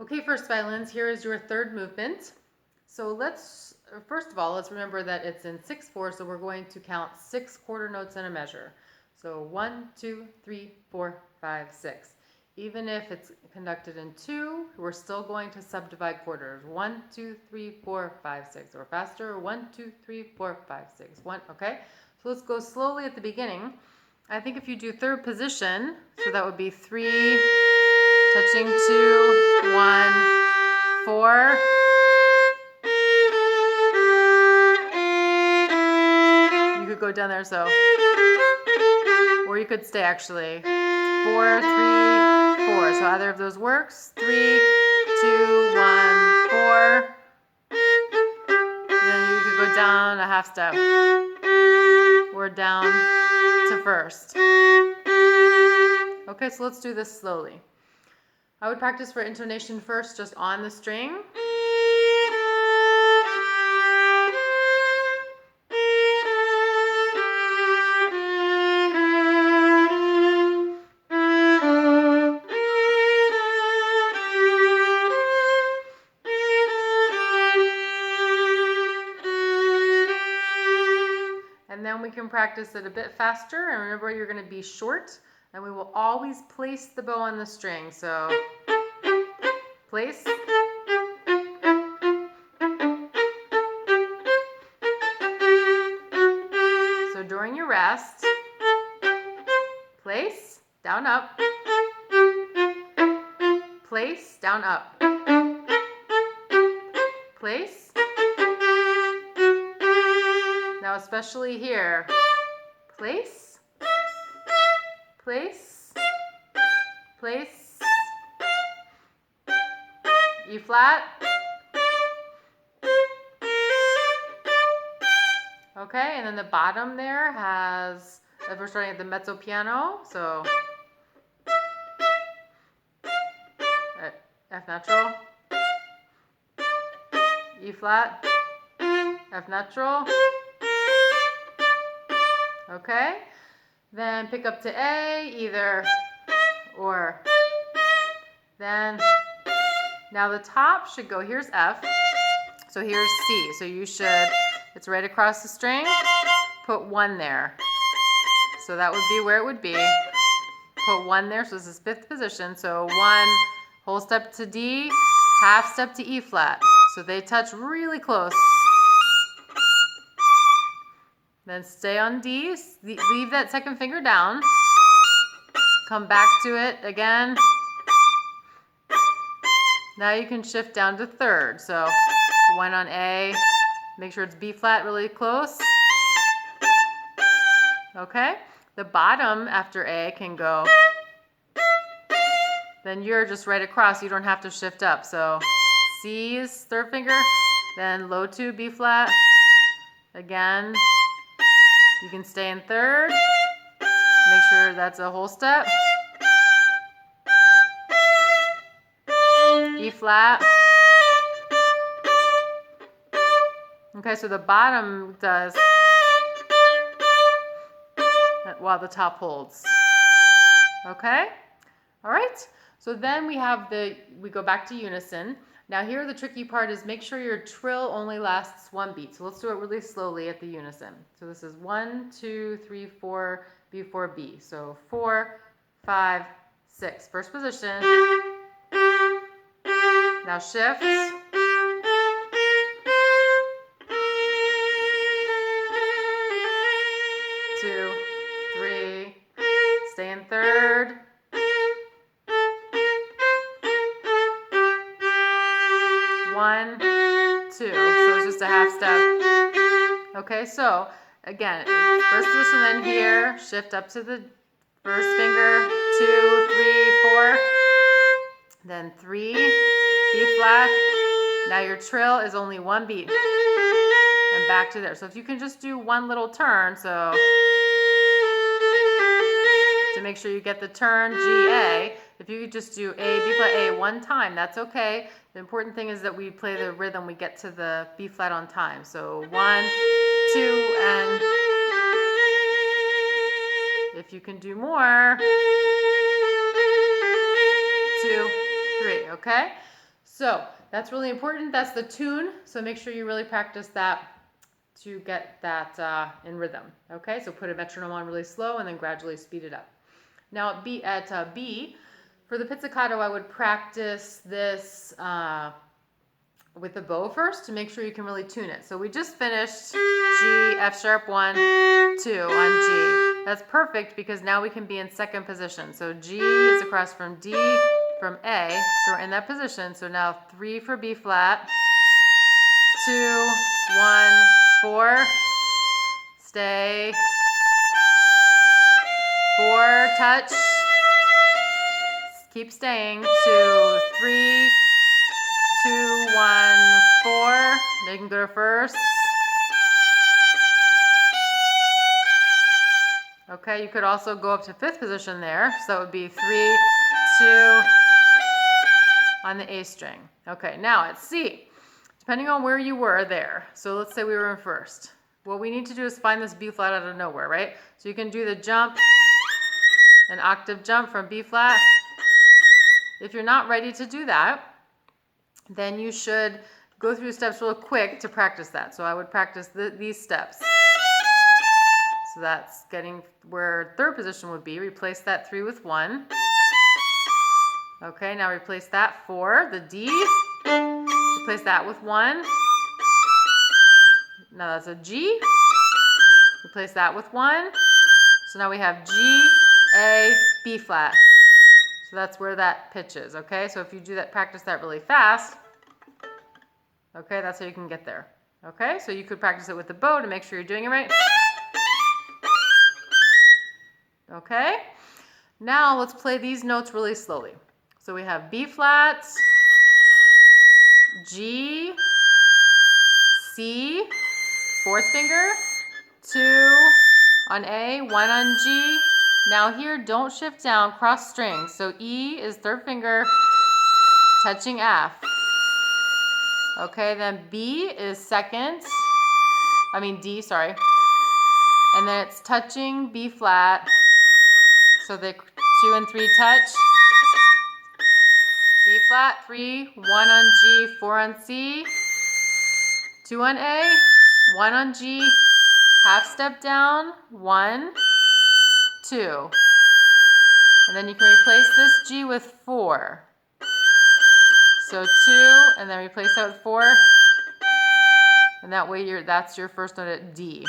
Okay, first violins, here is your third movement. So first of all, let's remember that it's in 6/4, so we're going to count 6 quarter notes in a measure. So 1, 2, 3, 4, 5, 6. Even if it's conducted in 2, we're still going to subdivide quarters. 1, 2, 3, 4, 5, 6. Or faster, 1, 2, 3, 4, 5, 6. 1, okay? So let's go slowly at the beginning. I think if you do third position, so that would be 3, touching 2, 1, 4. You could go down there, so, or you could stay actually. 4, 3, 4. So either of those works. 3, 2, 1, 4. Then you could go down a half step, or down to first. Okay, so let's do this slowly. I would practice for intonation first, just on the string. And then we can practice it a bit faster. And remember, you're going to be short, and we will always place the bow on the string. So place. So during your rest, place, down, up, place, down, up, place. Now especially here, place, place, place, E flat. Okay, and then the bottom there has, if we're starting at the mezzo piano, so F natural, E flat, F natural. Okay, then pick up to A, either or. Then, now the top should go, here's F, so here's C. So you should, it's right across the string, put 1 there. So that would be where it would be. Put 1 there, so this is 5th position. So 1, whole step to D, half step to E flat. So they touch really close. Then stay on D, leave that second finger down, come back to it again. Now you can shift down to 3rd. So 1 on A, make sure it's B flat really close. Okay, the bottom after A can go, then you're just right across, you don't have to shift up. So C is 3rd finger, then low 2, B flat, again. You can stay in 3rd, make sure that's a whole step. E flat. Okay, so the bottom does while the top holds. Okay? All right. So then we go back to unison. Now here the tricky part is make sure your trill only lasts 1 beat. So let's do it really slowly at the unison. So this is 1, 2, 3, 4, B4, B. So 4, 5, 6. First position. Now shift. 2, 3. Stay in 3rd. 1, 2. So it's just a half step. Okay, so again, first position, then here, shift up to the first finger, 2, 3, 4, then 3, B flat. Now your trill is only 1 beat, and back to there. So if you can just do 1 little turn, so to make sure you get the turn, G, A. If you could just do A, B flat, A 1 time, that's okay. The important thing is that we play the rhythm, we get to the B flat on time. So 1, 2, and if you can do more, 2, 3, okay? So that's really important. That's the tune. So make sure you really practice that to get that in rhythm. Okay, so put a metronome on really slow and then gradually speed it up. Now at B, for the pizzicato, I would practice this with the bow first to make sure you can really tune it. So we just finished G, F sharp 1, 2 on G. That's perfect because now we can be in second position. So G is across from D, from A, so we're in that position. So now 3 for B flat, 2, 1, 4, stay, 4, touch, keep staying, 2, 3, 2, 1, 4, now you can go to first. Okay, you could also go up to fifth position there, so that would be 3, 2, on the A string. Okay, now at C, depending on where you were there, so let's say we were in first. What we need to do is find this B flat out of nowhere, right? So you can do the jump, an octave jump from B flat. If you're not ready to do that, then you should go through the steps real quick to practice that. So I would practice these steps. So that's getting where third position would be. Replace that 3 with 1. Okay, now replace that 4, the D. Replace that with 1. Now that's a G. Replace that with 1. So now we have G, A, B flat. So that's where that pitch is, okay? So if you do that, practice that really fast, okay, that's how you can get there. Okay, so you could practice it with the bow to make sure you're doing it right. Okay, now let's play these notes really slowly. So we have B flat, G, C, fourth finger, 2 on A, 1 on G. Now here, don't shift down, cross strings. So E is third finger, touching F. Okay, then B is second, D, sorry. And then it's touching B flat. So the 2 and 3 touch. B flat, 3, 1 on G, 4 on C, 2 on A, 1 on G, half step down, 1, 2. And then you can replace this G with 4. So 2, and then replace that with 4. And that way that's your first note at D.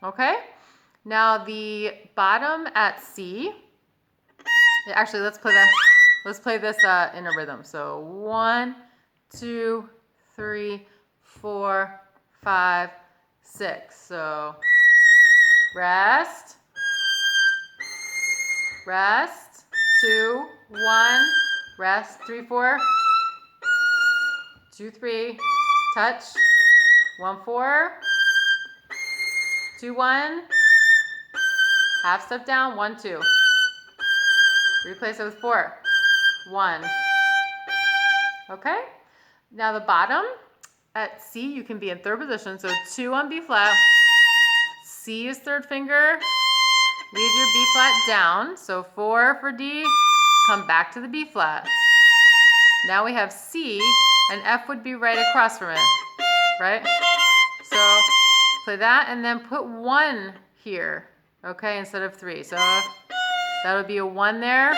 Okay? Now the bottom at C. Actually, let's play this in a rhythm. So 1, 2, 3, 4, 5, 6. So rest, rest, 2, 1, rest, 3, 4, 2, 3, touch, 1, 4, 2, 1, half step down, 1, 2. Replace it with 4, 1. Okay? Now the bottom at C, you can be in third position. So 2 on B flat, C is third finger, leave your B flat down. So 4 for D, come back to the B flat. Now we have C, and F would be right across from it, right? So play that and then put 1 here, okay, instead of 3. So that would be a 1 there.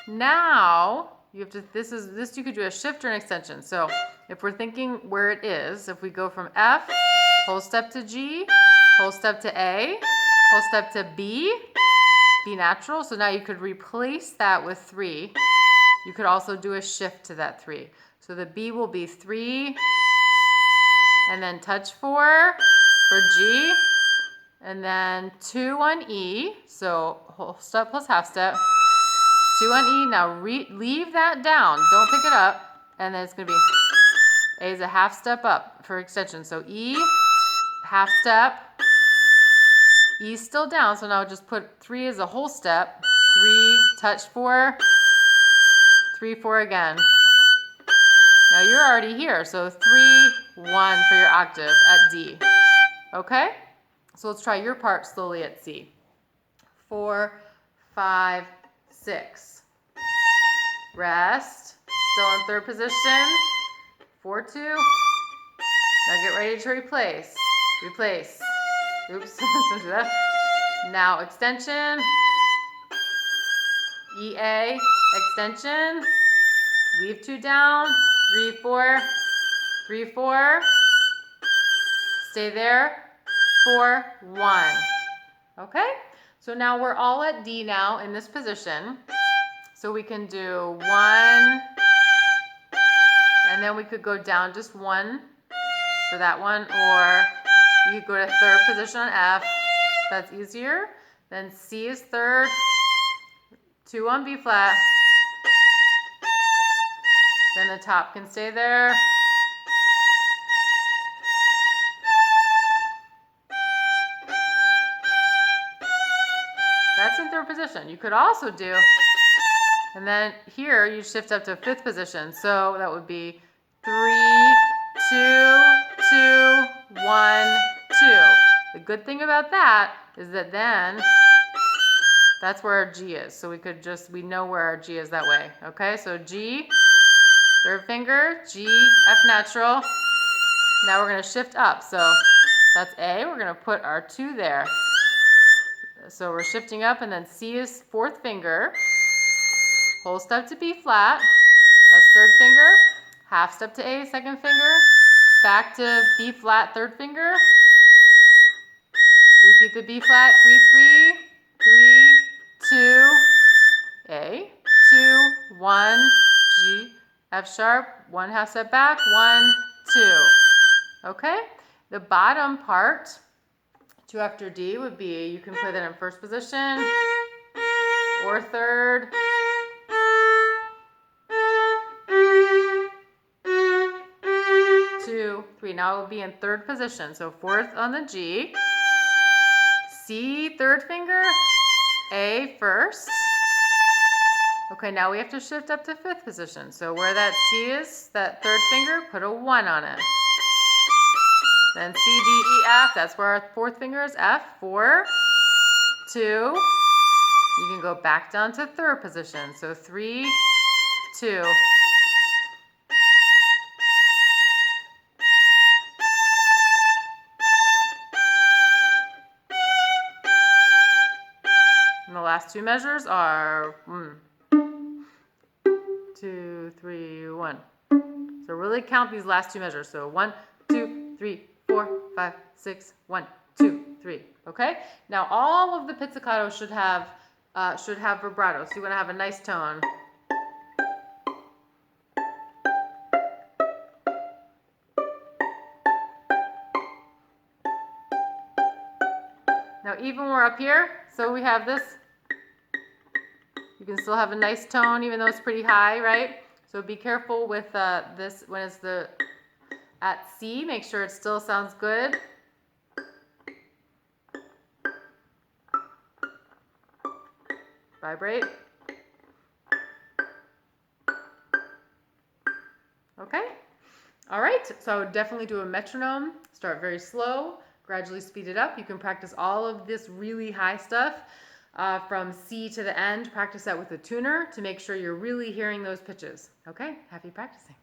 Now you have to, this you could do a shift or an extension. So if we're thinking where it is, if we go from F, whole step to G, whole step to A, whole step to B, B natural. So now you could replace that with 3. You could also do a shift to that 3. So the B will be 3, and then touch 4 for G, and then 2 on E, so whole step plus half step, 2 on E. Now leave that down, don't pick it up, and then it's going to be, A is a half step up for extension. So E, half step, E is still down, so now just put 3 as a whole step, 3, touch 4, 3, 4 again. Now you're already here, so 3, 1 for your octave at D. Okay? So let's try your part slowly at C. 4, 5, 6. Rest, Still in third position. 4-2. Now get ready to replace. Replace. Oops, don't do that. Now extension. EA, extension. Leave 2 down. 3-4. 3-4. Stay there. 4-1. Okay? So now we're all at D now in this position. So we can do 1, and then we could go down just 1 for that one, or you could go to third position on F. That's easier. Then C is third, 2 on B flat. Then the top can stay there. That's in third position. You could also do, and then here you shift up to fifth position. So that would be 3, 2, 2, 1, 2. The good thing about that is that then that's where our G is. So we know where our G is that way. Okay, so G, third finger, G, F natural. Now we're going to shift up. So that's A. We're going to put our 2 there. So we're shifting up, and then C is fourth finger. Whole step to B flat. That's third finger. Half step to A, second finger. Back to B flat, third finger. Repeat the B flat, 3, 3, 3, 2, A, 2, 1, G, F sharp, 1 half step back, 1, 2. Okay? The bottom part, 2 after D, would be, you can play that in first position or third. Two, 3. Now it will be in third position. So fourth on the G, C third finger, A first. Okay, now we have to shift up to fifth position. So where that C is, that third finger, put a 1 on it. Then C, D, E, F, that's where our fourth finger is, F, 4, 2. You can go back down to third position. So 3, 2. And the last 2 measures are 2, 3, 1. So really count these last 2 measures. So 1, 2, 3, 4, 5, 6, 1, 2, 3. Okay? Now all of the pizzicato should have vibrato. So you want to have a nice tone. Now even when we're up here, so we have this, you can still have a nice tone even though it's pretty high, right? So be careful with this when it's at C, make sure it still sounds good. Vibrate. Okay. All right, so I would definitely do a metronome. Start very slow, gradually speed it up. You can practice all of this really high stuff from C to the end. Practice that with a tuner to make sure you're really hearing those pitches. Okay, happy practicing.